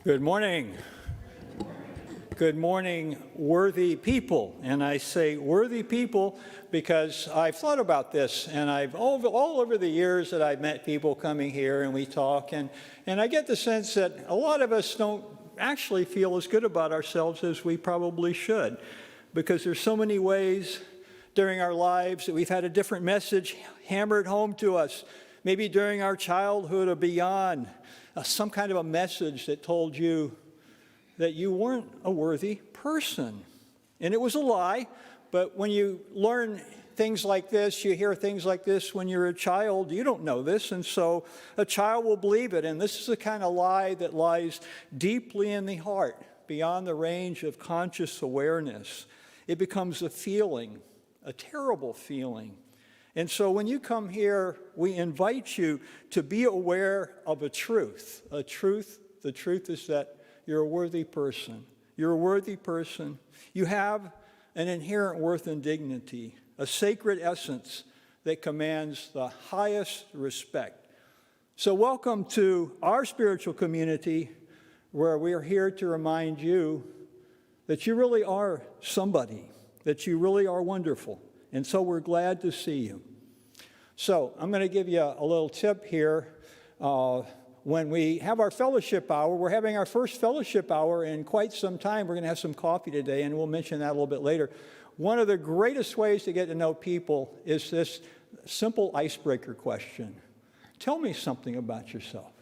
Good morning. Good morning, worthy people. And I say worthy people because I've thought about this, and I've all over the years that I've met people coming here and we talk, and I get the sense that a lot of us don't actually feel as good about ourselves as we probably should, because there's so many ways during our lives that we've had a different message hammered home to us, maybe during our childhood or beyond, some kind of a message that told you that you weren't a worthy person. And it was a lie, but when you learn things like this, you hear things like this when you're a child, you don't know this, and so a child will believe it. And this is the kind of lie that lies deeply in the heart, beyond the range of conscious awareness. It becomes a feeling, a terrible feeling. And so when you come here, we invite you to be aware of a truth. The truth is that you're a worthy person. You're a worthy person. You have an inherent worth and dignity, a sacred essence that commands the highest respect. So welcome to our spiritual community, where we are here to remind you that you really are somebody, that you really are wonderful. And so we're glad to see you. So I'm going to give you a little tip here. When we have our fellowship hour, we're having our first fellowship hour in quite some time. We're going to have some coffee today, and we'll mention that a little bit later. One of the greatest ways to get to know people is this simple icebreaker question. Tell me something about yourself.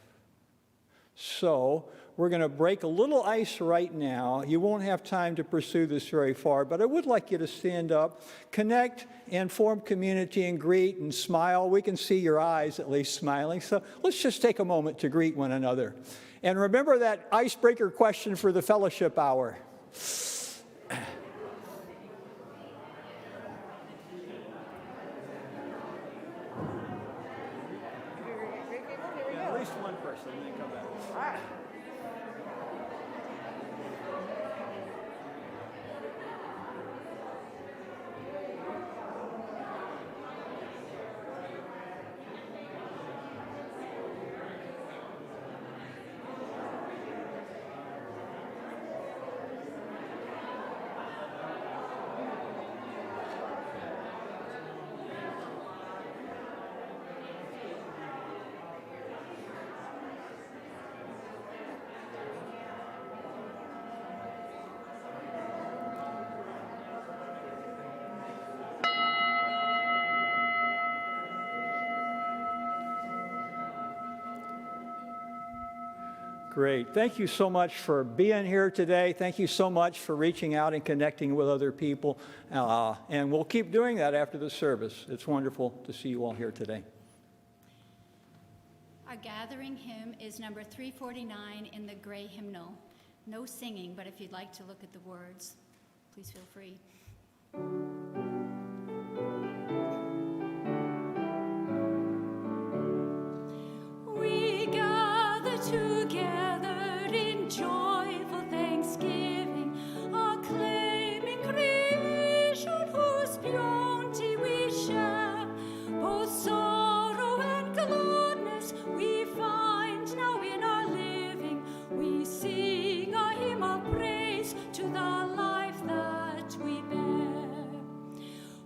So we're going to break a little ice right now. You won't have time to pursue this very far, but I would like you to stand up, connect, and form community and greet and smile. We can see your eyes at least smiling. So let's just take a moment to greet one another. And remember that icebreaker question for the fellowship hour. At least one person, and then come back. All right. Great. Thank you so much for being here today. Thank you so much for reaching out and connecting with other people. And we'll keep doing that after the service. It's wonderful to see you all here today. Our gathering hymn is number 349 in the gray hymnal. No singing, but if you'd like to look at the words, please feel free. We gather together in joyful thanksgiving, acclaiming creation whose beauty we share. Both sorrow and gladness we find now in our living. We sing a hymn of praise to the life that we bear.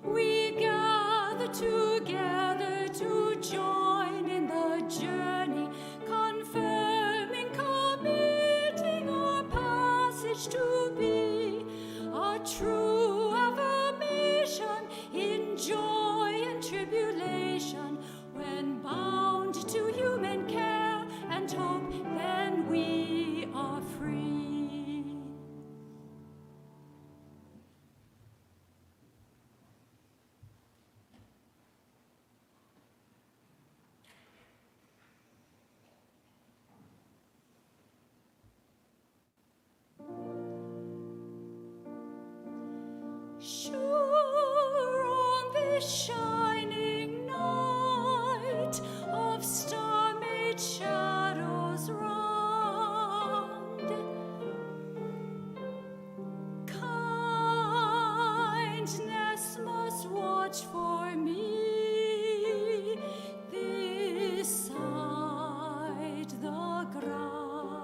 We gather together to join in the journey, confirming, committing our passage to be a true affirmation in joy and tribulation. When bound to human care and hope, then we are free. Sure on this shining night of star-made shadows round, kindness must watch for me this side the ground.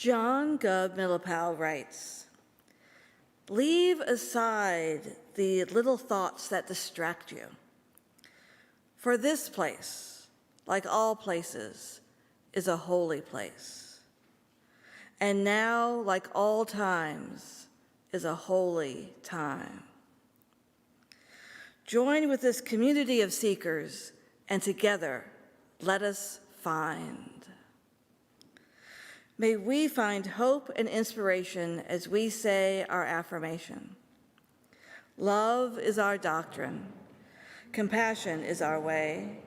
John Gub Millipow writes, "Leave aside the little thoughts that distract you. For this place, like all places, is a holy place. And now, like all times, is a holy time. Join with this community of seekers, and together let us find." May we find hope and inspiration as we say our affirmation. Love is our doctrine. Compassion is our way.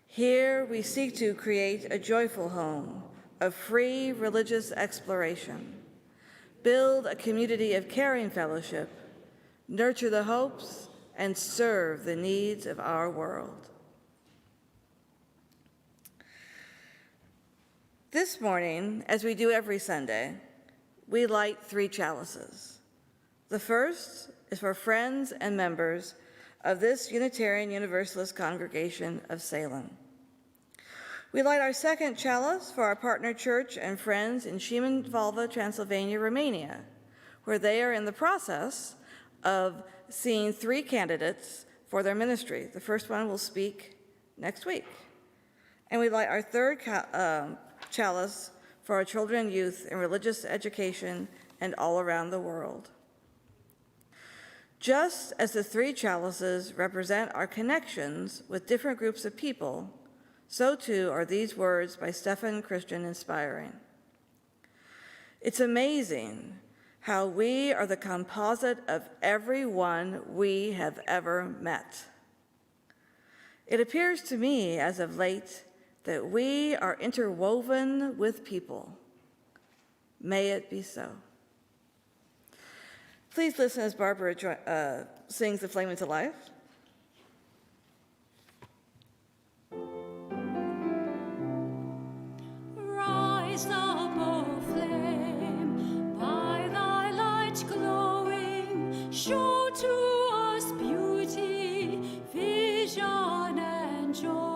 Here we seek to create a joyful home of free religious exploration, build a community of caring fellowship, nurture the hopes, and serve the needs of our world. This morning, as we do every Sunday, we light 3 chalices. The first is for friends and members of this Unitarian Universalist congregation of Salem. We light our second chalice for our partner church and friends in Šibenvalva, Transylvania, Romania, where they are in the process of seeing 3 candidates for their ministry. The first one will speak next week. And we light our third chalice for our children and youth in religious education and all around the world. Just as the 3 chalices represent our connections with different groups of people, so too are these words by Stephen Christian inspiring. It's amazing how we are the composite of everyone we have ever met. It appears to me as of late that we are interwoven with people. May it be so. Please listen as Barbara sings The Flame into Life. Rise up, O flame, by thy light glowing, show to us beauty, vision, and joy.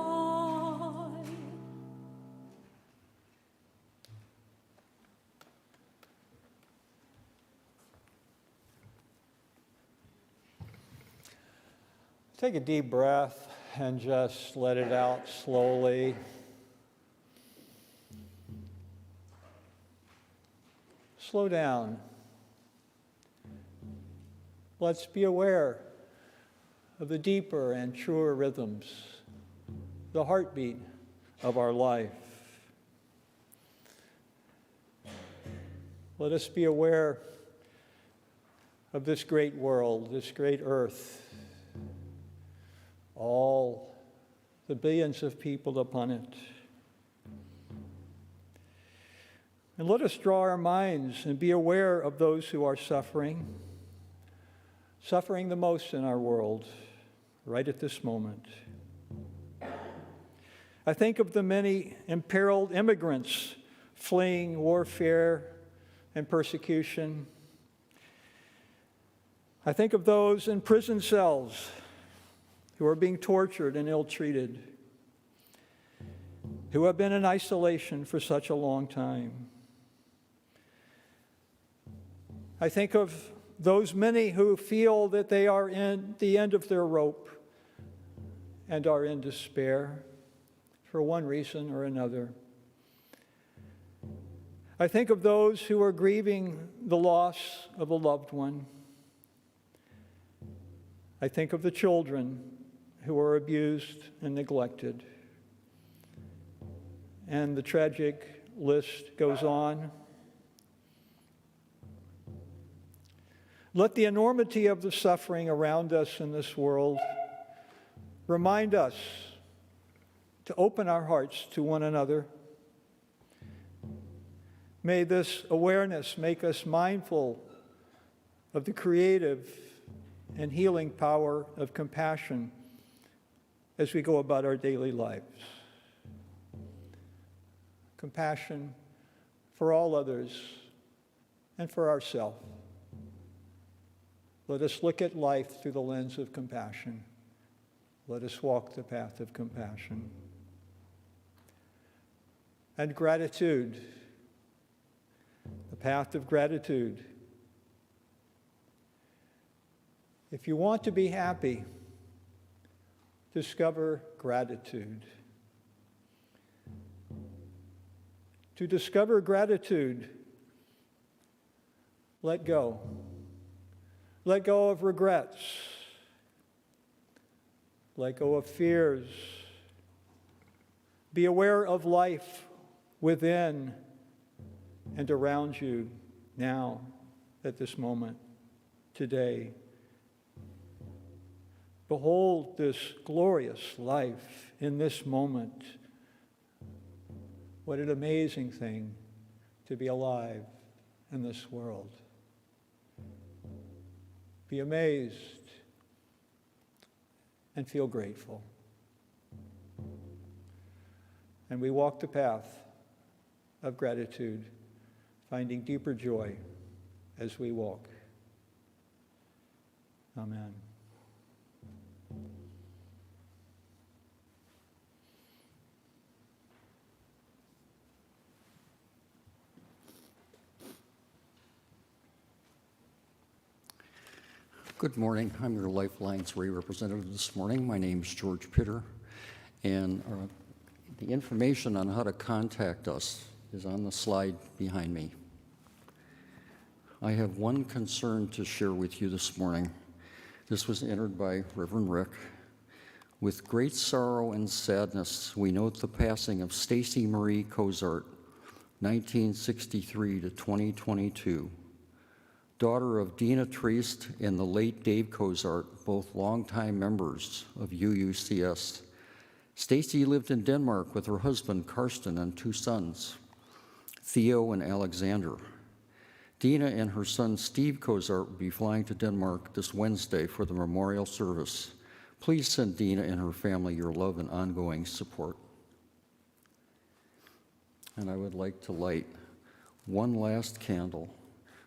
Take a deep breath and just let it out slowly. Slow down. Let's be aware of the deeper and truer rhythms, the heartbeat of our life. Let us be aware of this great world, this great earth, all the billions of people upon it. And let us draw our minds and be aware of those who are suffering the most in our world, right at this moment. I think of the many imperiled immigrants fleeing warfare and persecution. I think of those in prison cells who are being tortured and ill-treated, who have been in isolation for such a long time. I think of those many who feel that they are in the end of their rope and are in despair for one reason or another. I think of those who are grieving the loss of a loved one. I think of the children who are abused and neglected. And the tragic list goes on. Let the enormity of the suffering around us in this world remind us to open our hearts to one another. May this awareness make us mindful of the creative and healing power of compassion as we go about our daily lives. Compassion for all others and for ourselves. Let us look at life through the lens of compassion. Let us walk the path of compassion. And gratitude. path of gratitude. If you want to be happy, discover gratitude. To discover gratitude, let go. Let go of regrets. Let go of fears. Be aware of life within and around you now, at this moment, today. Behold this glorious life in this moment. What an amazing thing to be alive in this world. Be amazed and feel grateful. And we walk the path of gratitude, finding deeper joy as we walk. Amen. Good morning. I'm your Lifeline's Ray representative this morning. My name is George Pitter, and the information on how to contact us is on the slide behind me. I have one concern to share with you this morning. This was entered by Reverend Rick. With great sorrow and sadness, we note the passing of Stacy Marie Cozart, 1963 to 2022. Daughter of Dina Triest and the late Dave Cozart, both longtime members of UUCS. Stacy lived in Denmark with her husband, Karsten, and two sons, Theo and Alexander. Dina and her son, Steve Cozart, will be flying to Denmark this Wednesday for the memorial service. Please send Dina and her family your love and ongoing support. And I would like to light one last candle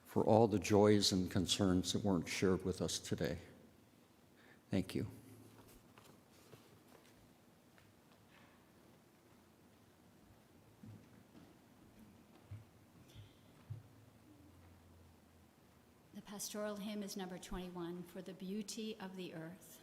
for all the joys and concerns that weren't shared with us today. Thank you. The pastoral hymn is number 21, For the Beauty of the Earth.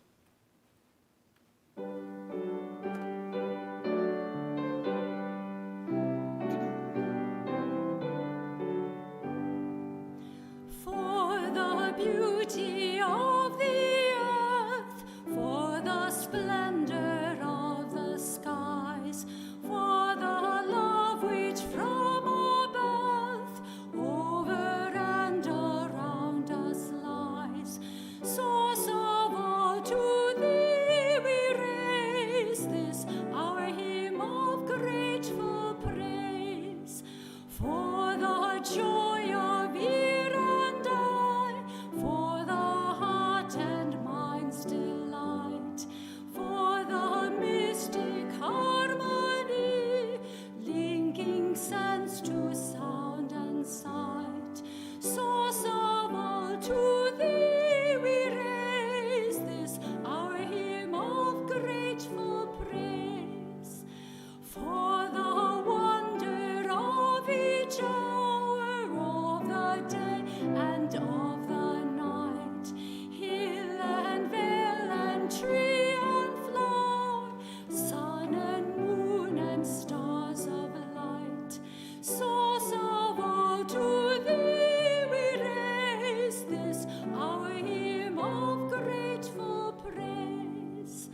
Beauty of the earth, for the splendor of the skies, for the love which from our birth over and around us lies. Source of all, to thee we raise this our hymn of grateful praise, for the joy of ear and eye, for the heart and mind's delight, for the mystic harmony, linking sense to sound and sight. Source of all, to thee we raise this our hymn of grateful praise, for the wonder of each hour of the day and of the night, hill and vale and tree and flower, sun and moon and stars of light. Source of all, to thee we raise this our hymn of grateful praise,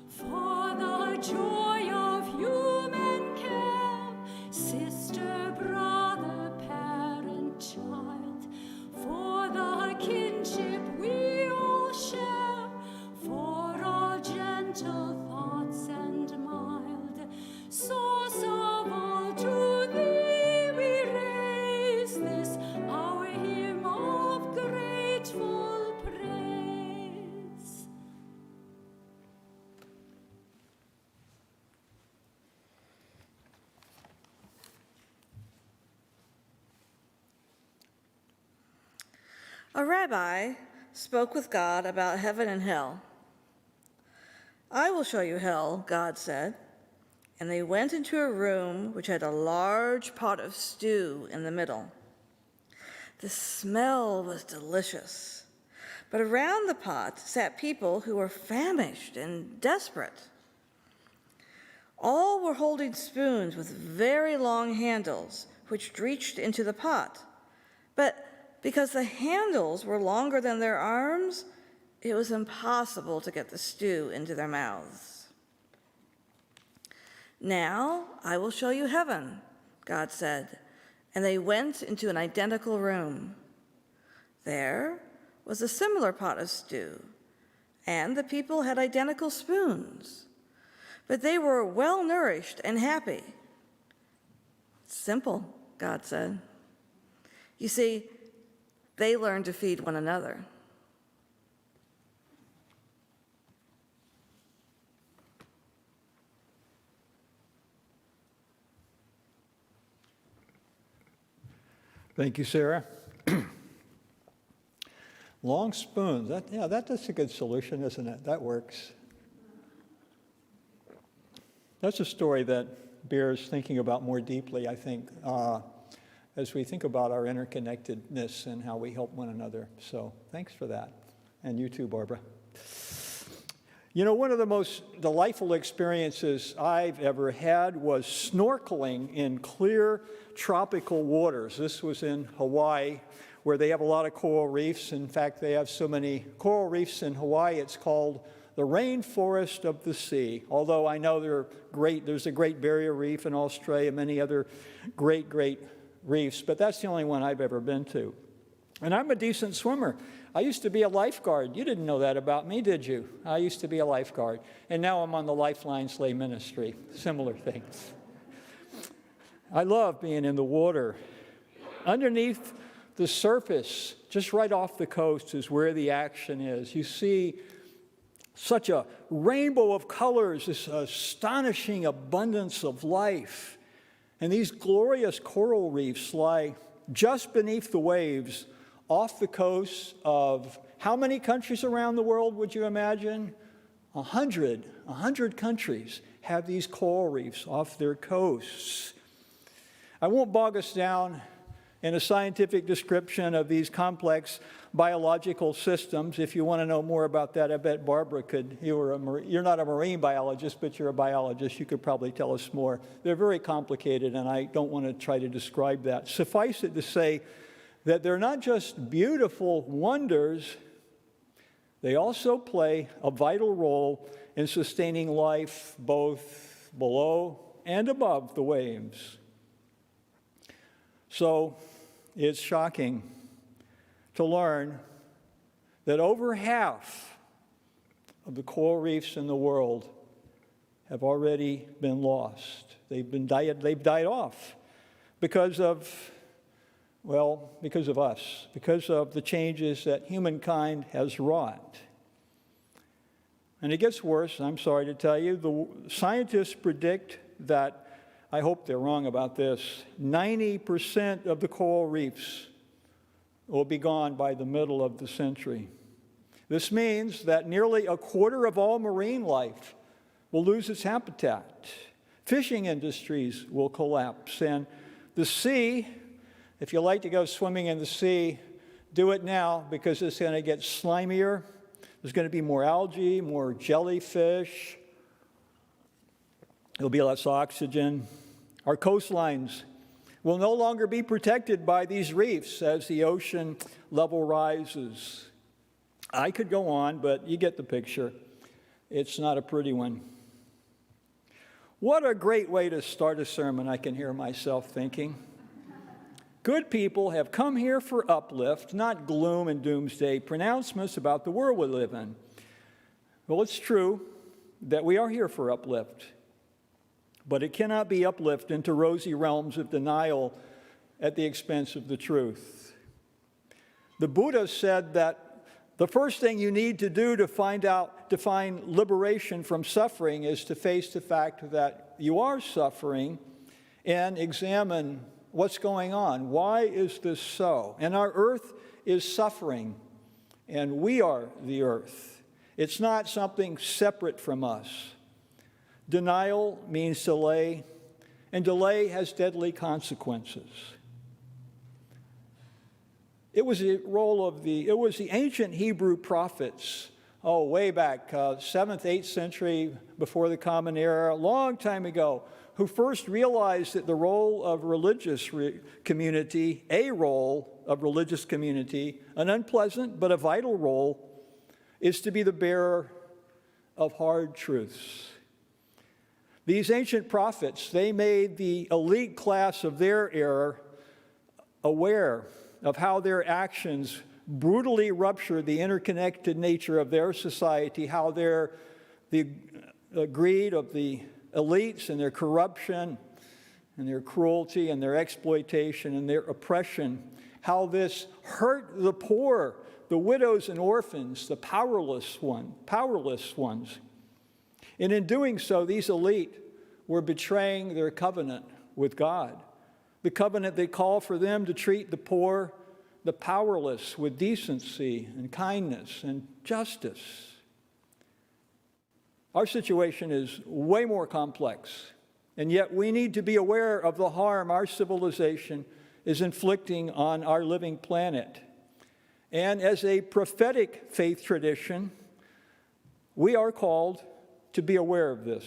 for the joy of human care, sister, brother, parent, child, for the kinship we all share, for all gentle thoughts and mild. Source of all, to thee we raise this our hymn of grateful praise. A rabbi spoke with God about heaven and hell. I will show you hell, God said. And they went into a room which had a large pot of stew in the middle. The smell was delicious. But around the pot sat people who were famished and desperate. All were holding spoons with very long handles, which reached into the pot. But because the handles were longer than their arms, it was impossible to get the stew into their mouths. "Now I will show you heaven," God said, and they went into an identical room. There was a similar pot of stew, and the people had identical spoons, but they were well nourished and happy. "Simple," God said. You see, they learned to feed one another. Thank you, Sarah. Long spoons, that's a good solution, isn't it? That works. That's a story that bears thinking about more deeply, I think, as we think about our interconnectedness and how we help one another. So thanks for that. And you too, Barbara. You know, one of the most delightful experiences I've ever had was snorkeling in clear tropical waters. This was in Hawaii, where they have a lot of coral reefs. In fact, they have so many coral reefs in Hawaii, it's called the rainforest of the sea. Although I know there's a Great Barrier Reef in Australia, many other great reefs, but that's the only one I've ever been to. And I'm a decent swimmer. I used to be a lifeguard. You didn't know that about me, did you? I used to be a lifeguard. And now I'm on the Lifeline Slay Ministry. Similar things. I love being in the water. Underneath the surface, just right off the coast, is where the action is. You see such a rainbow of colors, this astonishing abundance of life. And these glorious coral reefs lie just beneath the waves off the coast of how many countries around the world would you imagine? 100 countries have these coral reefs off their coasts. I won't bog us down in a scientific description of these complex biological systems. If you want to know more about that, I bet Barbara could. You're not a marine biologist, but you're a biologist. You could probably tell us more. They're very complicated, and I don't want to try to describe that. Suffice it to say that they're not just beautiful wonders, they also play a vital role in sustaining life both below and above the waves. So it's shocking to learn that over half of the coral reefs in the world have already been lost. They've died off because of us, because of the changes that humankind has wrought. And it gets worse, I'm sorry to tell you. The scientists predict that, I hope they're wrong about this, 90% of the coral reefs will be gone by the middle of the century. This means that nearly a quarter of all marine life will lose its habitat. Fishing industries will collapse, and the sea, if you like to go swimming in the sea, do it now because it's going to get slimier. There's going to be more algae, more jellyfish. There'll be less oxygen. Our coastlines will no longer be protected by these reefs as the ocean level rises. I could go on, but you get the picture. It's not a pretty one. What a great way to start a sermon, I can hear myself thinking. Good people have come here for uplift, not gloom and doomsday pronouncements about the world we live in. Well, it's true that we are here for uplift, but it cannot be uplift into rosy realms of denial at the expense of the truth. The Buddha said that the first thing you need to do to find liberation from suffering is to face the fact that you are suffering and examine what's going on. Why is this so? And our earth is suffering, and we are the earth. It's not something separate from us. Denial means delay, and delay has deadly consequences. It was the role of it was the ancient Hebrew prophets, way back, 7th, 8th century before the Common Era, a long time ago, who first realized that the role of religious community, a role of religious community, an unpleasant but a vital role, is to be the bearer of hard truths. These ancient prophets, they made the elite class of their era aware of how their actions brutally ruptured the interconnected nature of their society, how the greed of the elites and their corruption and their cruelty and their exploitation and their oppression, how this hurt the poor, the widows and orphans, the powerless ones. And in doing so, these elite were betraying their covenant with God, the covenant that called for them to treat the poor, the powerless with decency and kindness and justice. Our situation is way more complex, and yet we need to be aware of the harm our civilization is inflicting on our living planet. And as a prophetic faith tradition, we are called to be aware of this,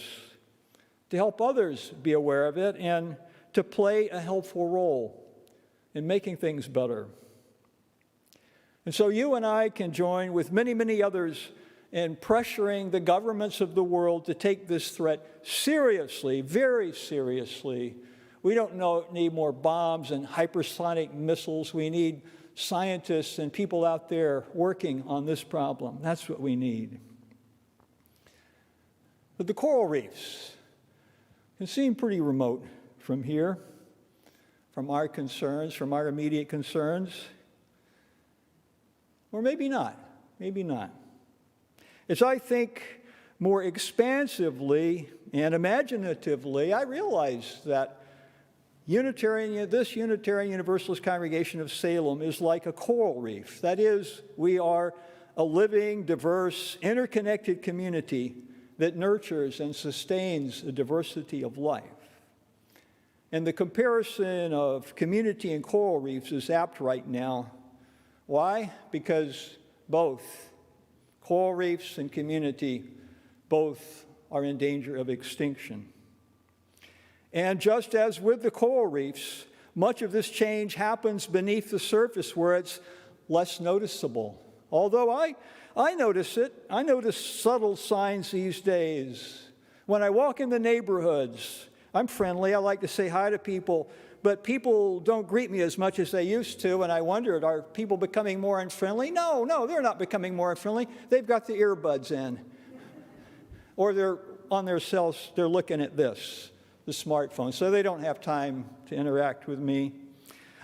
to help others be aware of it, and to play a helpful role in making things better. And so you and I can join with many, many others in pressuring the governments of the world to take this threat seriously, very seriously. We don't need more bombs and hypersonic missiles. We need scientists and people out there working on this problem. That's what we need. But the coral reefs can seem pretty remote from here, from our concerns, from our immediate concerns. Or maybe not, maybe not. As I think more expansively and imaginatively, I realize that this Unitarian Universalist congregation of Salem is like a coral reef. That is, we are a living, diverse, interconnected community that nurtures and sustains a diversity of life. And the comparison of community and coral reefs is apt right now. Why? Because both coral reefs and community, both are in danger of extinction. And just as with the coral reefs, much of this change happens beneath the surface where it's less noticeable. Although I notice it. I notice subtle signs these days. When I walk in the neighborhoods, I'm friendly. I like to say hi to people, but people don't greet me as much as they used to, and I wondered, are people becoming more unfriendly? No, they're not becoming more unfriendly. They've got the earbuds in. Or they're on their cells, they're looking at this, the smartphone, so they don't have time to interact with me.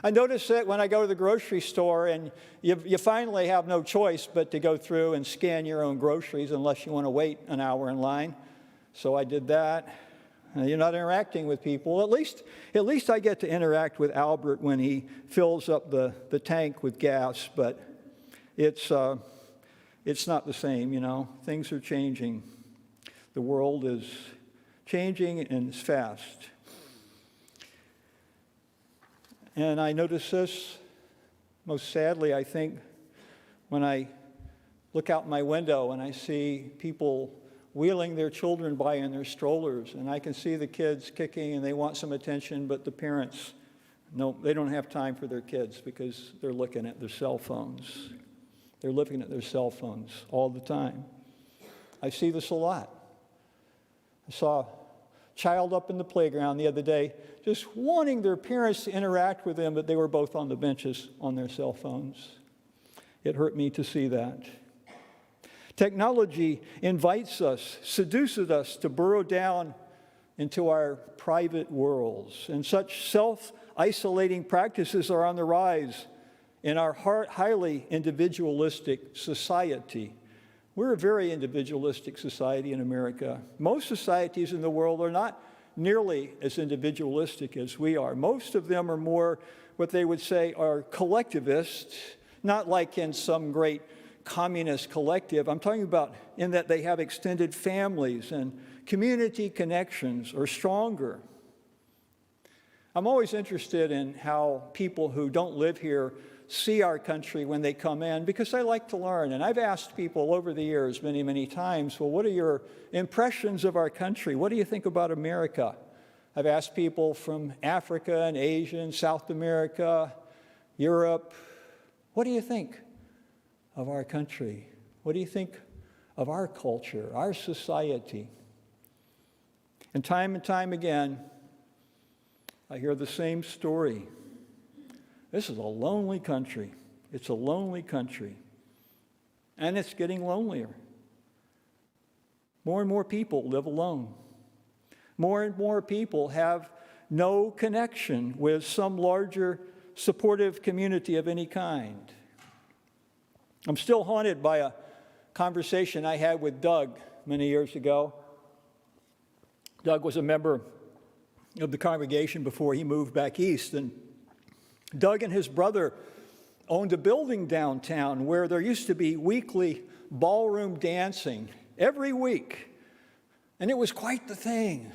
I notice it when I go to the grocery store, and you finally have no choice but to go through and scan your own groceries unless you want to wait an hour in line. So I did that. You're not interacting with people. At least I get to interact with Albert when he fills up the tank with gas, but it's not the same, you know. Things are changing. The world is changing, and it's fast. And I notice this most sadly, I think, when I look out my window and I see people wheeling their children by in their strollers, and I can see the kids kicking and they want some attention, but the parents, no, they don't have time for their kids because they're looking at their cell phones. They're looking at their cell phones all the time. I see this a lot. I saw a child up in the playground the other day just wanting their parents to interact with them, but they were both on the benches on their cell phones. It hurt me to see that. Technology invites us, seduces us to burrow down into our private worlds, and such self-isolating practices are on the rise in our highly individualistic society. We're a very individualistic society in America. Most societies in the world are not nearly as individualistic as we are. Most of them are more what they would say are collectivist, not like in some great communist collective. I'm talking about in that they have extended families and community connections are stronger. I'm always interested in how people who don't live here see our country when they come in, because I like to learn. And I've asked people over the years many, many times, well, what are your impressions of our country? What do you think about America? I've asked people from Africa and Asia and South America, Europe, what do you think of our country? What do you think of our culture, our society? And time again, I hear the same story. This is a lonely country. It's a lonely country. And it's getting lonelier. More and more people live alone. More and more people have no connection with some larger supportive community of any kind. I'm still haunted by a conversation I had with Doug many years ago. Doug was a member of the congregation before he moved back east, and Doug and his brother owned a building downtown where there used to be weekly ballroom dancing every week, and it was quite the thing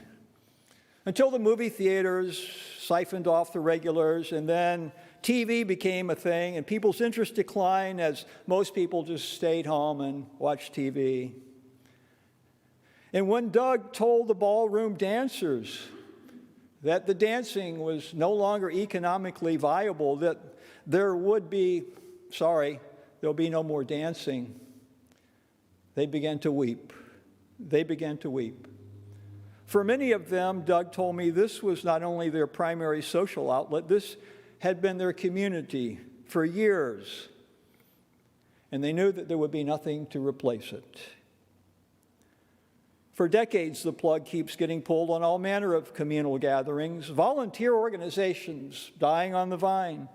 until the movie theaters siphoned off the regulars, and then TV became a thing, and people's interest declined as most people just stayed home and watched TV. And when Doug told the ballroom dancers that the dancing was no longer economically viable, that there would be, there'll be no more dancing, they began to weep. They began to weep. For many of them, Doug told me, this was not only their primary social outlet, this had been their community for years, and they knew that there would be nothing to replace it. For decades, the plug keeps getting pulled on all manner of communal gatherings, volunteer organizations dying on the vine.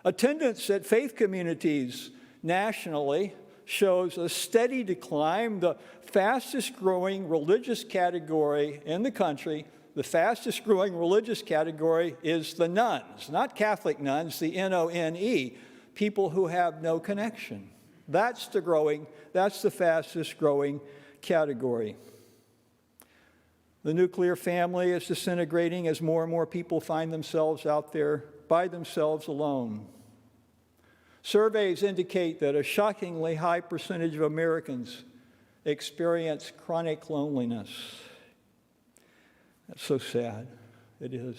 Attendance at faith communities nationally shows a steady decline. The fastest growing religious category in the country, the fastest growing religious category is the nuns, not Catholic nuns, the N-O-N-E, people who have no connection. That's the fastest growing category. The nuclear family is disintegrating as more and more people find themselves out there by themselves alone. Surveys indicate that a shockingly high percentage of Americans experience chronic loneliness. That's so sad. It is.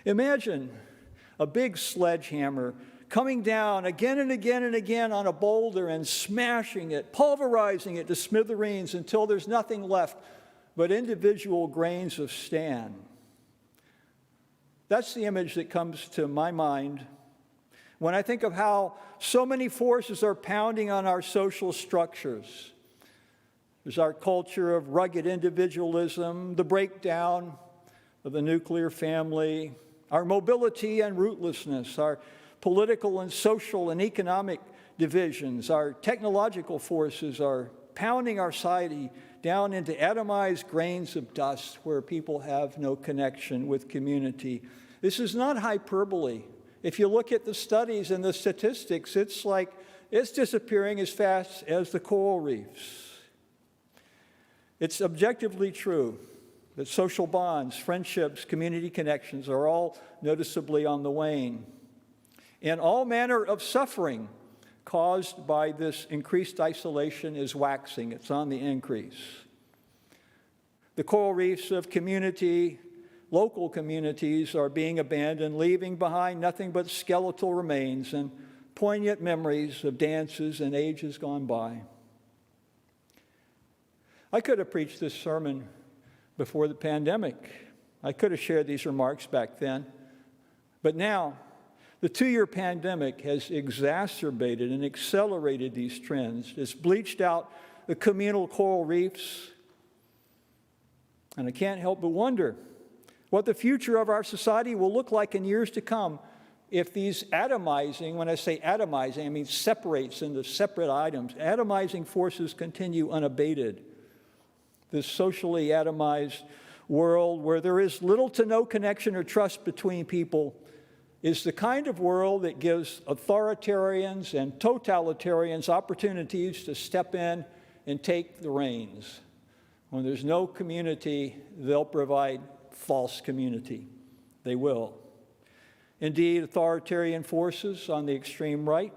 Imagine a big sledgehammer coming down again and again and again on a boulder and smashing it, pulverizing it to smithereens until there's nothing left but individual grains of sand. That's the image that comes to my mind when I think of how so many forces are pounding on our social structures. There's our culture of rugged individualism, the breakdown of the nuclear family, our mobility and rootlessness, our political and social and economic divisions, our technological forces are pounding our society down into atomized grains of dust where people have no connection with community. This is not hyperbole. If you look at the studies and the statistics, it's like it's disappearing as fast as the coral reefs. It's objectively true that social bonds, friendships, community connections are all noticeably on the wane. And all manner of suffering caused by this increased isolation is waxing. It's on the increase. The coral reefs of local communities are being abandoned, leaving behind nothing but skeletal remains and poignant memories of dances and ages gone by. I could have preached this sermon before the pandemic. I could have shared these remarks back then. But now, the 2-year pandemic has exacerbated and accelerated these trends. It's bleached out the communal coral reefs. And I can't help but wonder what the future of our society will look like in years to come if these atomizing, when I say atomizing, I mean separates into separate items, atomizing forces continue unabated. This socially atomized world where there is little to no connection or trust between people is the kind of world that gives authoritarians and totalitarians opportunities to step in and take the reins. When there's no community, they'll provide false community. They will. Indeed, authoritarian forces on the extreme right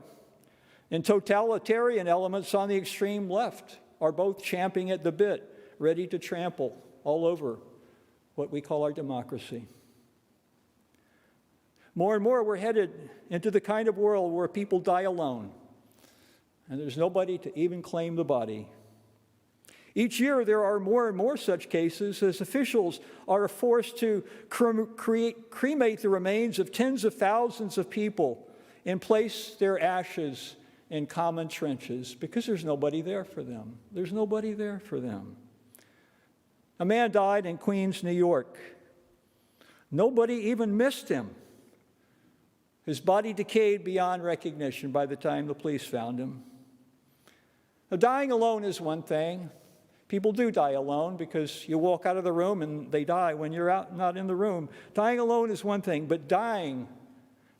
and totalitarian elements on the extreme left are both champing at the bit, ready to trample all over what we call our democracy. More and more, we're headed into the kind of world where people die alone, and there's nobody to even claim the body. Each year, there are more and more such cases as officials are forced to cremate the remains of tens of thousands of people and place their ashes in common trenches because there's nobody there for them. There's nobody there for them. A man died in Queens, New York. Nobody even missed him. His body decayed beyond recognition by the time the police found him. Now, dying alone is one thing. People do die alone because you walk out of the room and they die when you're out, not in the room. Dying alone is one thing, but dying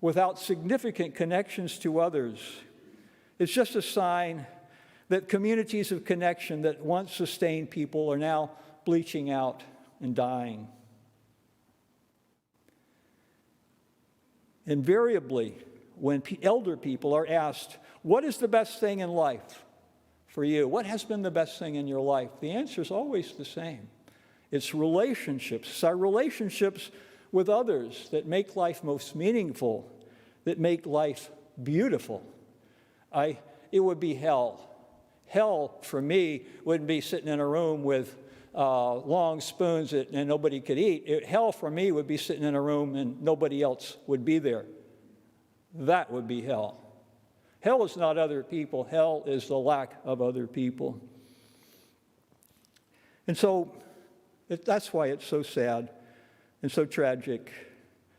without significant connections to others is just a sign that communities of connection that once sustained people are now bleaching out and dying. Invariably, when elder people are asked, what is the best thing in life for you? What has been the best thing in your life? The answer is always the same. It's relationships. It's our relationships with others that make life most meaningful, that make life beautiful. It would be hell. Hell, for me, wouldn't be sitting in a room with long spoons and nobody could eat. Hell, for me, would be sitting in a room and nobody else would be there. That would be hell. Hell is not other people. Hell is the lack of other people. And so that's why it's so sad and so tragic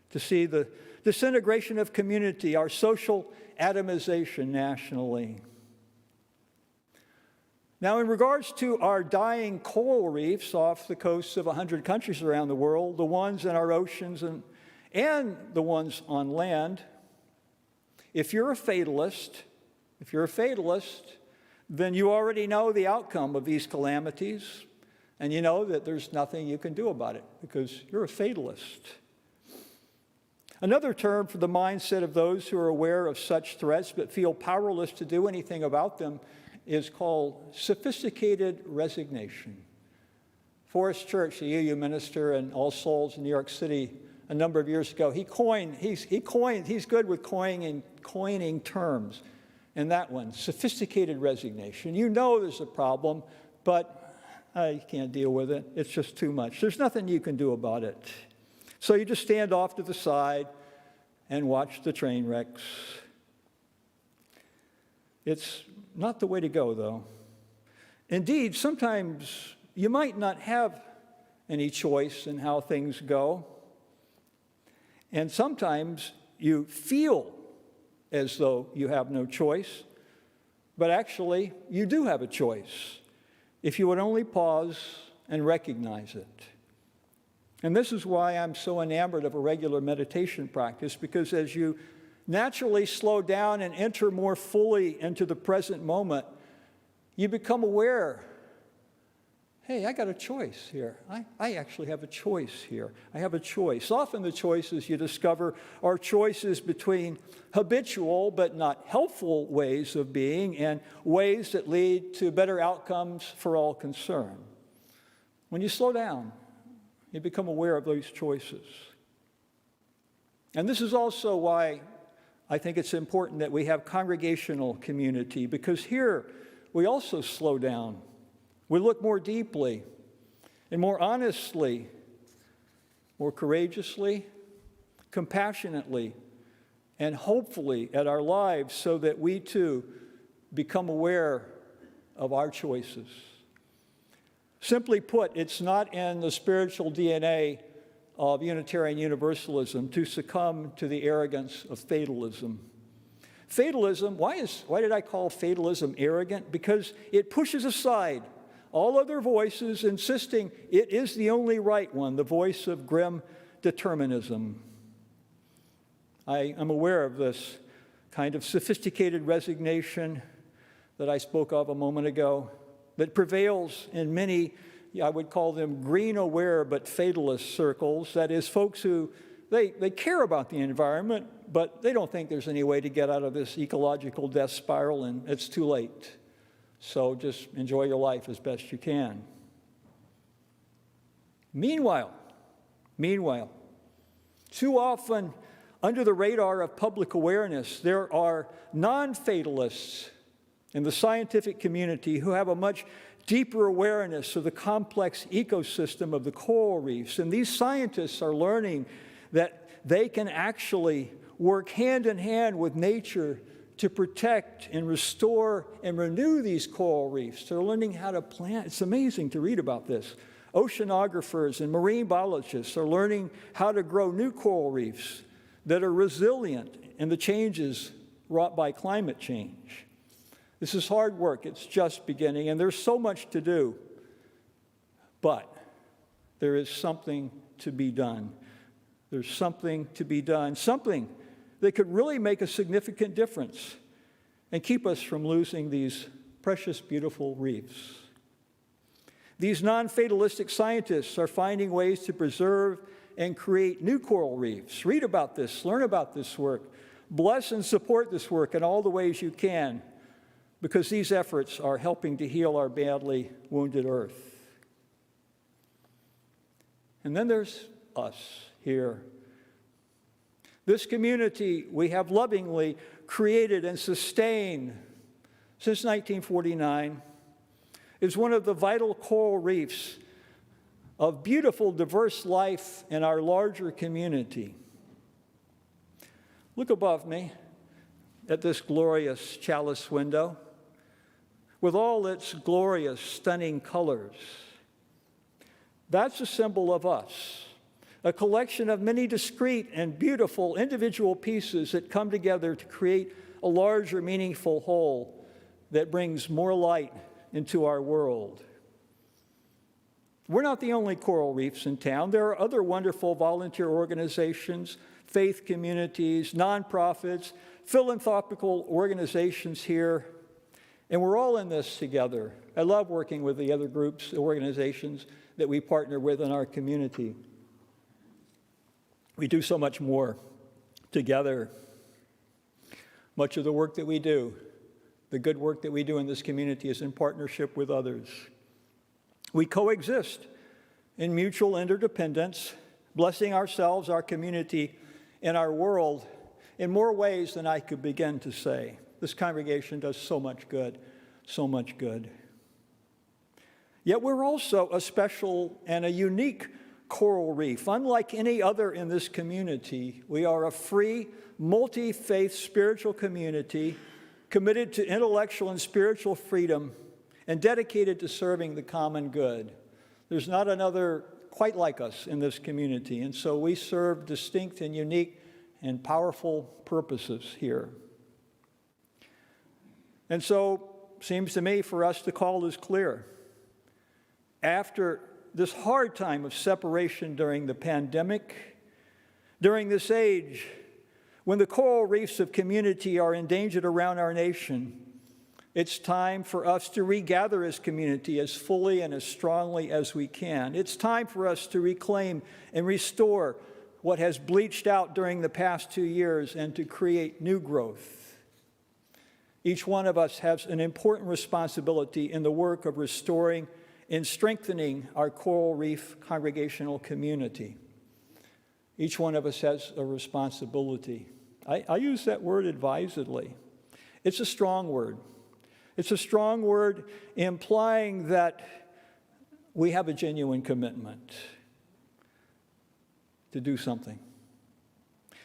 to see the disintegration of community, our social atomization nationally. Now, in regards to our dying coral reefs off the coasts of 100 countries around the world, the ones in our oceans and the ones on land, if you're a fatalist, then you already know the outcome of these calamities, and you know that there's nothing you can do about it because you're a fatalist. Another term for the mindset of those who are aware of such threats but feel powerless to do anything about them is called sophisticated resignation. Forrest Church, the UU minister in All Souls in New York City a number of years ago, he's good with coining terms. And that one, sophisticated resignation. You know there's a problem, but you can't deal with it. It's just too much. There's nothing you can do about it. So you just stand off to the side and watch the train wrecks. It's not the way to go, though. Indeed, sometimes you might not have any choice in how things go. And sometimes you feel as though you have no choice, but actually you do have a choice if you would only pause and recognize it. And this is why I'm so enamored of a regular meditation practice, because as you naturally slow down and enter more fully into the present moment, you become aware, hey, I got a choice here. I actually have a choice here. I have a choice. Often the choices you discover are choices between habitual but not helpful ways of being and ways that lead to better outcomes for all concerned. When you slow down, you become aware of those choices. And this is also why I think it's important that we have congregational community, because here we also slow down. We look more deeply and more honestly, more courageously, compassionately, and hopefully at our lives so that we too become aware of our choices. Simply put, it's not in the spiritual DNA of Unitarian Universalism to succumb to the arrogance of fatalism. Fatalism, why did I call fatalism arrogant? Because it pushes aside all other voices, insisting it is the only right one, the voice of grim determinism. I am aware of this kind of sophisticated resignation that I spoke of a moment ago that prevails in many, I would call them green-aware but fatalist circles. That is, folks who they care about the environment, but they don't think there's any way to get out of this ecological death spiral, and it's too late. So just enjoy your life as best you can. Meanwhile, too often under the radar of public awareness, there are non-fatalists in the scientific community who have a much deeper awareness of the complex ecosystem of the coral reefs. And these scientists are learning that they can actually work hand in hand with nature to protect and restore and renew these coral reefs. They're learning how to plant. It's amazing to read about this. Oceanographers and marine biologists are learning how to grow new coral reefs that are resilient in the changes wrought by climate change. This is hard work. It's just beginning, and there's so much to do. But there is something to be done. There's something to be done, something that could really make a significant difference and keep us from losing these precious, beautiful reefs. These non-fatalistic scientists are finding ways to preserve and create new coral reefs. Read about this, learn about this work, bless and support this work in all the ways you can, because these efforts are helping to heal our badly wounded earth. And then there's us here. This community we have lovingly created and sustained since 1949 is one of the vital coral reefs of beautiful, diverse life in our larger community. Look above me at this glorious chalice window with all its glorious, stunning colors. That's a symbol of us, a collection of many discrete and beautiful individual pieces that come together to create a larger, meaningful whole that brings more light into our world. We're not the only coral reefs in town. There are other wonderful volunteer organizations, faith communities, nonprofits, philanthropical organizations here, and we're all in this together. I love working with the other groups, organizations that we partner with in our community. We do so much more together. Much of the work that we do, the good work that we do in this community, is in partnership with others. We coexist in mutual interdependence, blessing ourselves, our community, and our world in more ways than I could begin to say. This congregation does so much good, so much good. Yet we're also a special and a unique coral reef. Unlike any other in this community, we are a free, multi-faith spiritual community committed to intellectual and spiritual freedom and dedicated to serving the common good. There's not another quite like us in this community, and so we serve distinct and unique and powerful purposes here. And so, seems to me, for us, the call is clear. After this hard time of separation during the pandemic, during this age when the coral reefs of community are endangered around our nation, it's time for us to regather as community as fully and as strongly as we can. It's time for us to reclaim and restore what has bleached out during the past 2 years and to create new growth. Each one of us has an important responsibility in the work of restoring and strengthening our coral reef congregational community. Each one of us has a responsibility. I use that word advisedly. It's a strong word. It's a strong word implying that we have a genuine commitment to do something.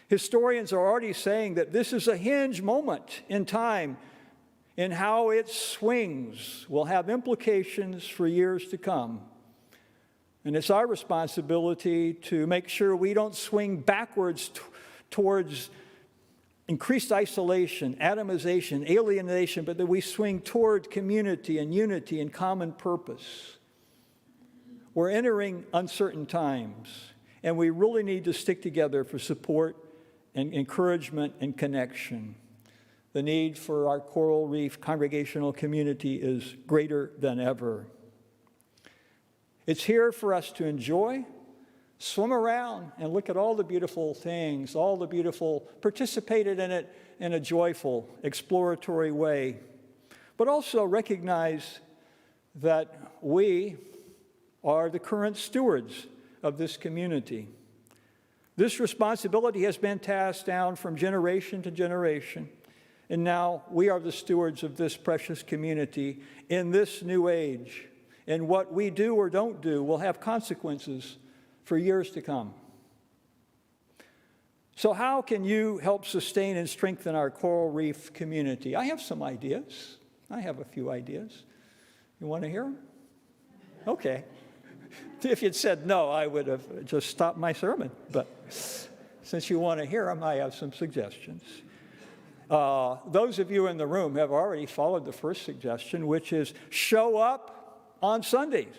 Historians are already saying that this is a hinge moment in time, and how it swings will have implications for years to come. And it's our responsibility to make sure we don't swing backwards towards increased isolation, atomization, alienation, but that we swing toward community and unity and common purpose. We're entering uncertain times, and we really need to stick together for support and encouragement and connection. The need for our coral reef congregational community is greater than ever. It's here for us to enjoy, Swim around and look at all the beautiful things, all the beautiful, participated in it in a joyful, exploratory way. But also recognize that we are the current stewards of this community. This responsibility has been passed down from generation to generation, and now we are the stewards of this precious community in this new age. And what we do or don't do will have consequences for years to come. So how can you help sustain and strengthen our coral reef community? I have some ideas. I have a few ideas. You want to hear them? Okay. If you'd said no, I would have just stopped my sermon. But since you want to hear them, I have some suggestions. Those of you in the room have already followed the first suggestion, which is show up on Sundays.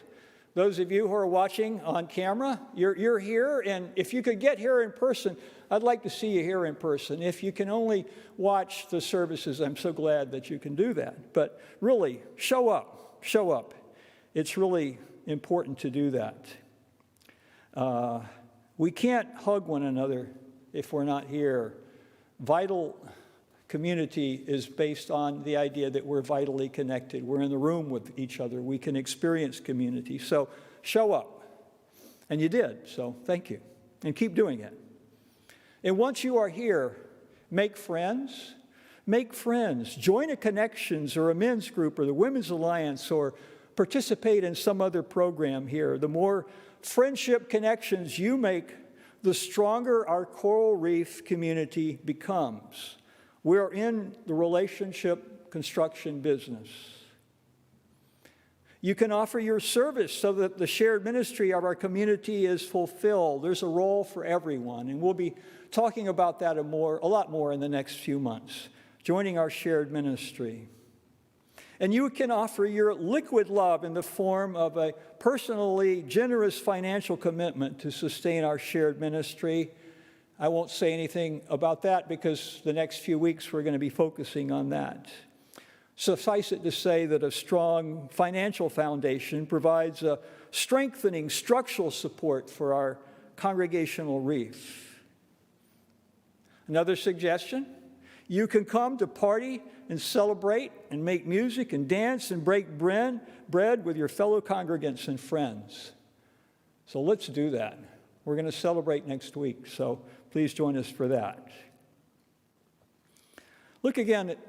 Those of you who are watching on camera, you're here, and if you could get here in person, I'd like to see you here in person. If you can only watch the services, I'm so glad that you can do that. But really, show up, show up. It's really important to do that. We can't hug one another if we're not here. Vital community is based on the idea that we're vitally connected. We're in the room with each other. We can experience community. So show up. And you did, so thank you. And keep doing it. And once you are here, make friends. Make friends. Join a Connections or a men's group or the Women's Alliance, or participate in some other program here. The more friendship connections you make, the stronger our coral reef community becomes. We're in the relationship construction business. You can offer your service so that the shared ministry of our community is fulfilled. There's a role for everyone, and we'll be talking about that a lot more in the next few months, joining our shared ministry. And you can offer your liquid love in the form of a personally generous financial commitment to sustain our shared ministry. I won't say anything about that because the next few weeks we're going to be focusing on that. Suffice it to say that a strong financial foundation provides a strengthening structural support for our congregational reef. Another suggestion, you can come to party and celebrate and make music and dance and break bread with your fellow congregants and friends. So let's do that. We're going to celebrate next week, so please join us for that. Look again at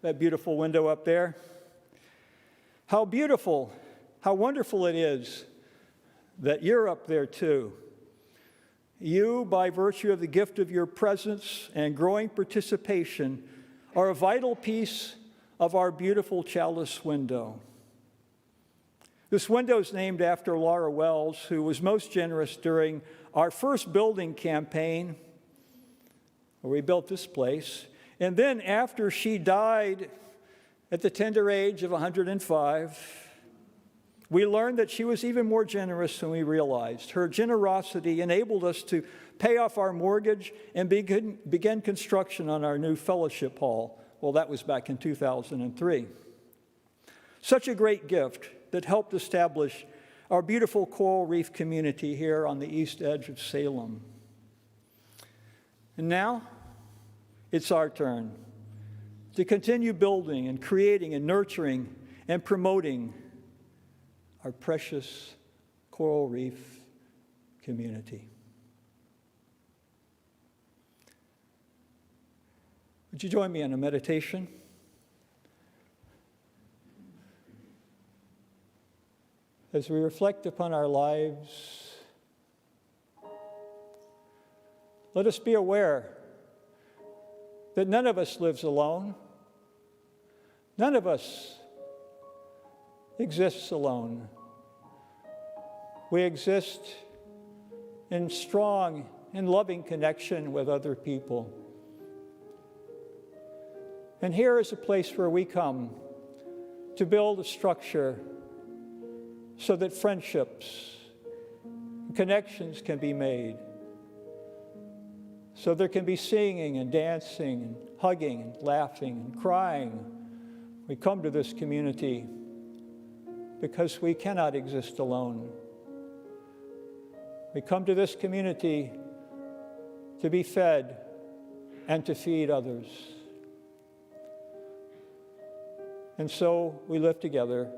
that beautiful window up there. How beautiful, how wonderful it is that you're up there too. You, by virtue of the gift of your presence and growing participation, are a vital piece of our beautiful chalice window. This window is named after Laura Wells, who was most generous during our first building campaign, where we built this place. And then after she died at the tender age of 105, we learned that she was even more generous than we realized. Her generosity enabled us to pay off our mortgage and begin construction on our new fellowship hall. Well, that was back in 2003. Such a great gift that helped establish our beautiful coral reef community here on the east edge of Salem. And now, it's our turn to continue building and creating and nurturing and promoting our precious coral reef community. Would you join me in a meditation? As we reflect upon our lives, let us be aware that none of us lives alone. None of us exists alone. We exist in strong and loving connection with other people. And here is a place where we come to build a structure so that friendships and connections can be made. So there can be singing and dancing and hugging and laughing and crying. We come to this community because we cannot exist alone. We come to this community to be fed and to feed others. And so we live together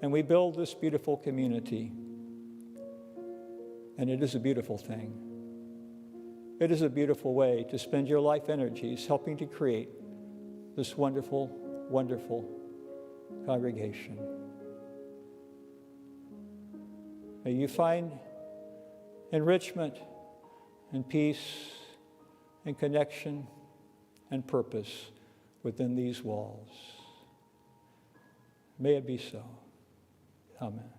and we build this beautiful community. And it is a beautiful thing. It is a beautiful way to spend your life energies helping to create this wonderful, wonderful congregation. May you find enrichment and peace and connection and purpose within these walls. May it be so. Amen.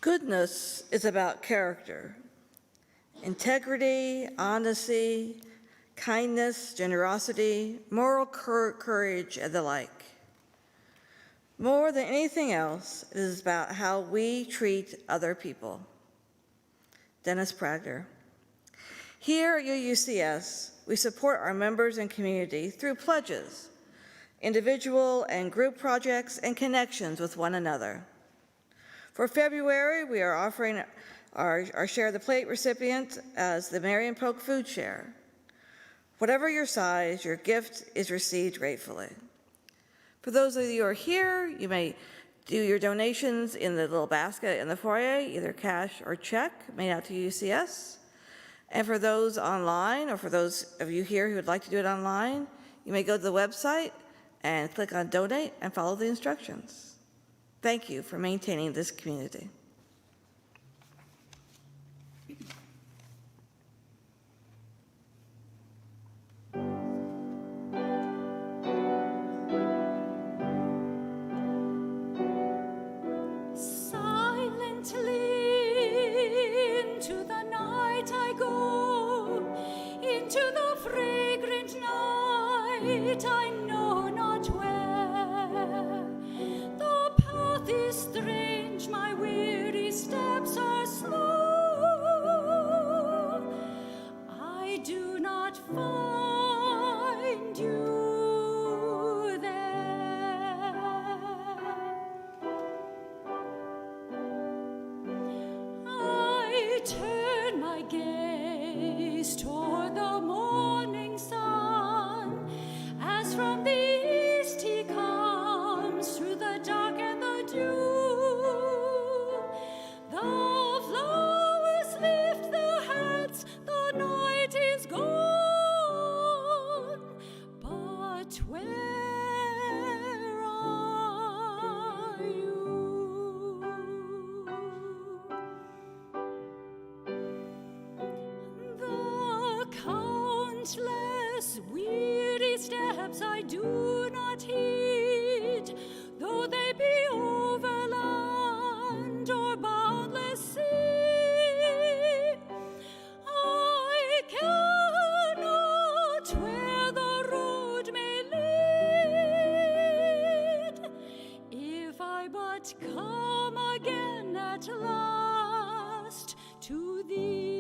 Goodness is about character, integrity, honesty, kindness, generosity, moral courage, and the like. More than anything else, it is about how we treat other people. Dennis Prager. Here at UUCS, we support our members and community through pledges, individual and group projects, and connections with one another. For February, we are offering our Share the Plate recipient as the Marion Polk Food Share. Whatever your size, your gift is received gratefully. For those of you who are here, you may do your donations in the little basket in the foyer, either cash or check made out to UCS. And for those online, or for those of you here who would like to do it online, you may go to the website and click on Donate and follow the instructions. Thank you for maintaining this community. I know not where. The path is strange, my weary steps are slow. I do not find you there. I turn my gaze toward the morning sun. As from the east he comes through the dark and the dew. The flowers lift their heads, the night is gone. But where are you? The countless weary steps I do not heed, though they be over land or boundless sea. I care not where the road may lead, if I but come again at last to thee.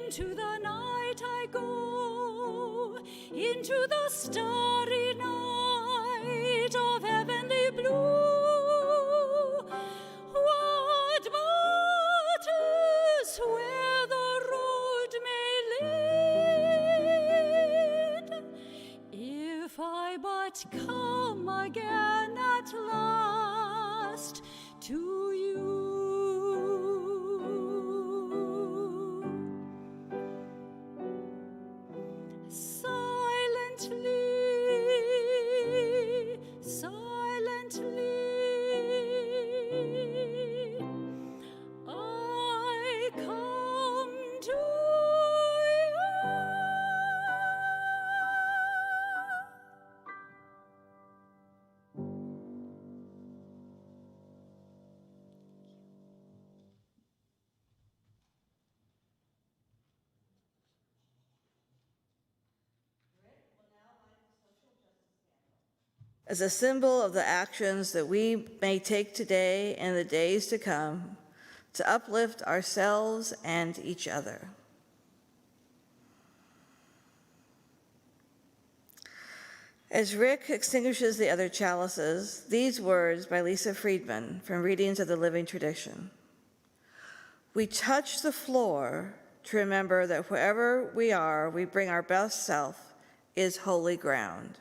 Into the night I go, into the starry night of heavenly blue. What matters where the road may lead, if I but come again at last to you. as a symbol of the actions that we may take today and the days to come to uplift ourselves and each other. As Rick extinguishes the other chalices, these words by Lisa Friedman from Readings of the Living Tradition. We touch the floor to remember that wherever we are, we bring our best self is holy ground.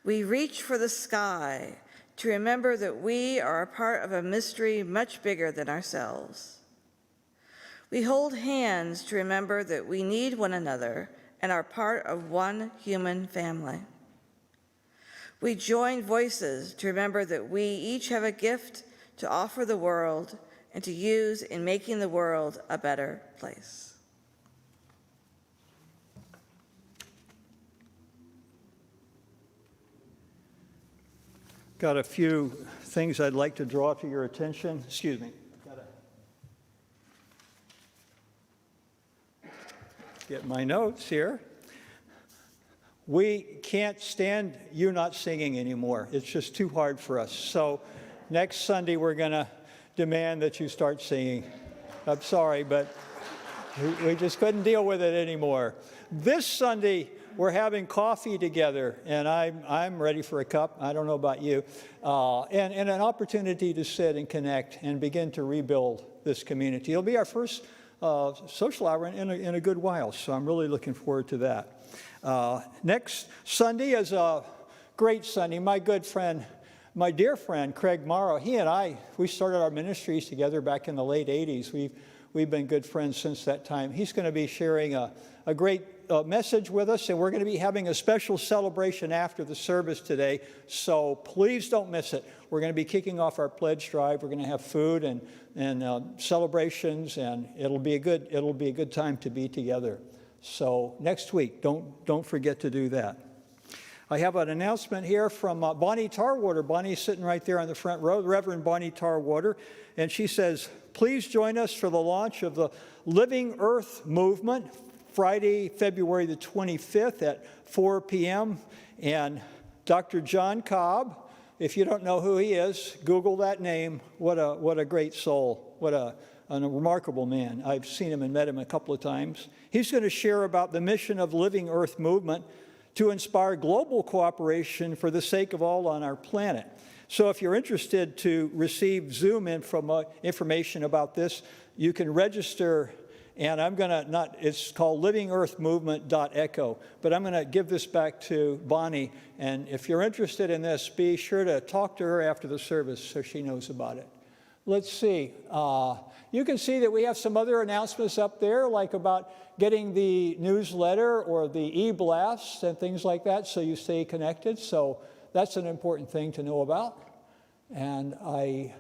We reach for the sky to remember that we are a part of a mystery much bigger than ourselves. We hold hands to remember that we need one another and are part of one human family. We join voices to remember that we each have a gift to offer the world and to use in making the world a better place. Got a few things I'd like to draw to your attention. Excuse me. Gotta get my notes here. We can't stand you not singing anymore. It's just too hard for us. So next Sunday, we're going to demand that you start singing. I'm sorry, but we just couldn't deal with it anymore. This Sunday, we're having coffee together, and I'm ready for a cup. I don't know about you. And an opportunity to sit and connect and begin to rebuild this community. It'll be our first social hour in a good while, so I'm really looking forward to that. Next Sunday is a great Sunday. My good friend, my dear friend, Craig Morrow, he and I, we started our ministries together back in the late 80s. We've been good friends since that time. He's going to be sharing a great message with us, and we're going to be having a special celebration after the service today, so please don't miss it. We're going to be kicking off our pledge drive. We're going to have food and celebrations, and it'll be a good time to be together. So next week, don't forget to do that. I have an announcement here from Bonnie Tarwater. Bonnie's sitting right there on the front row, Reverend Bonnie Tarwater, and she says, please join us for the launch of the Living Earth Movement, Friday, February the 25th at 4 p.m. And Dr. John Cobb, if you don't know who he is, Google that name. What a great soul. What a remarkable man. I've seen him and met him a couple of times. He's going to share about the mission of Living Earth Movement to inspire global cooperation for the sake of all on our planet. So if you're interested to receive Zoom information about this, you can register, and it's called livingearthmovement.echo, but I'm going to give this back to Bonnie, and if you're interested in this, be sure to talk to her after the service so she knows about it. Let's see. You can see that we have some other announcements up there, like about getting the newsletter or the e-blasts and things like that, so you stay connected. So that's an important thing to know about. And I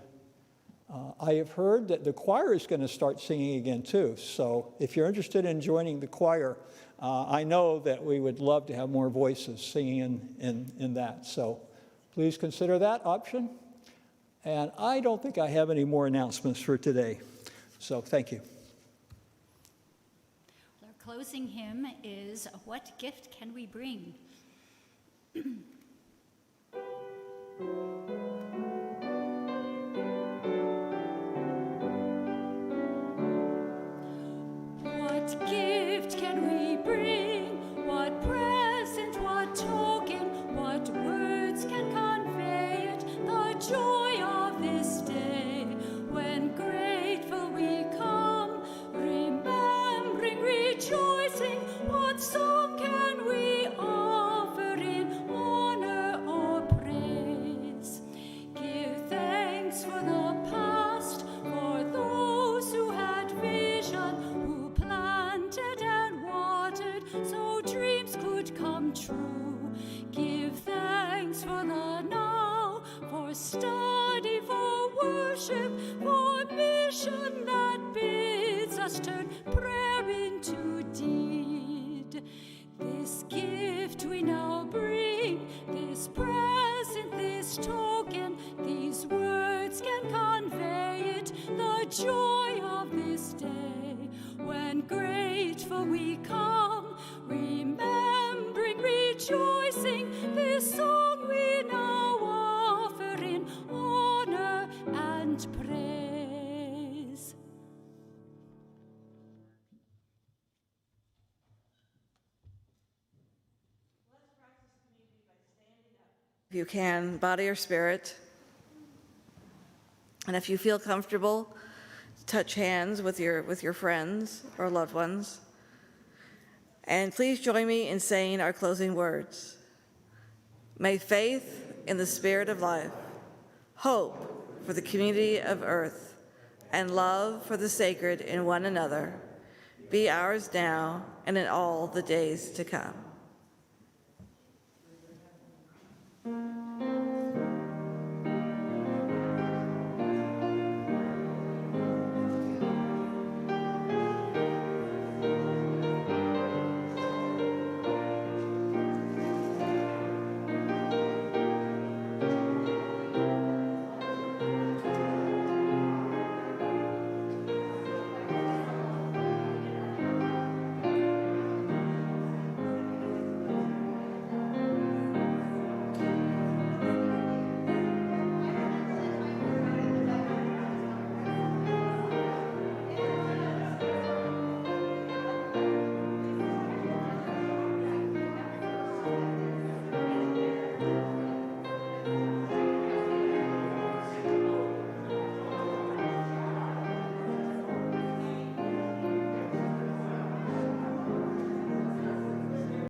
have heard that the choir is going to start singing again too. So if you're interested in joining the choir, I know that we would love to have more voices singing in that. So please consider that option. And I don't think I have any more announcements for today. So thank you. Our closing hymn is What Gift Can We Bring? What gift can we bring? What present, what token, what words can convey it? The joy of this day, when grateful we come, remembering, rejoicing, what song can we offer in honor or praise? Give thanks for the past, for those who had vision, who planted and watered so dreams could come true. Give thanks for the now, for study, for worship, for mission that bids us turn prayer into deed. This gift we now bring, this present, this token, these words can convey it, the joy of this day. When grateful we come, remembering, rejoicing, this song we if you can, body or spirit. And if you feel comfortable, touch hands with your friends or loved ones. And please join me in saying our closing words. May faith in the spirit of life, hope for the community of earth, and love for the sacred in one another be ours now and in all the days to come.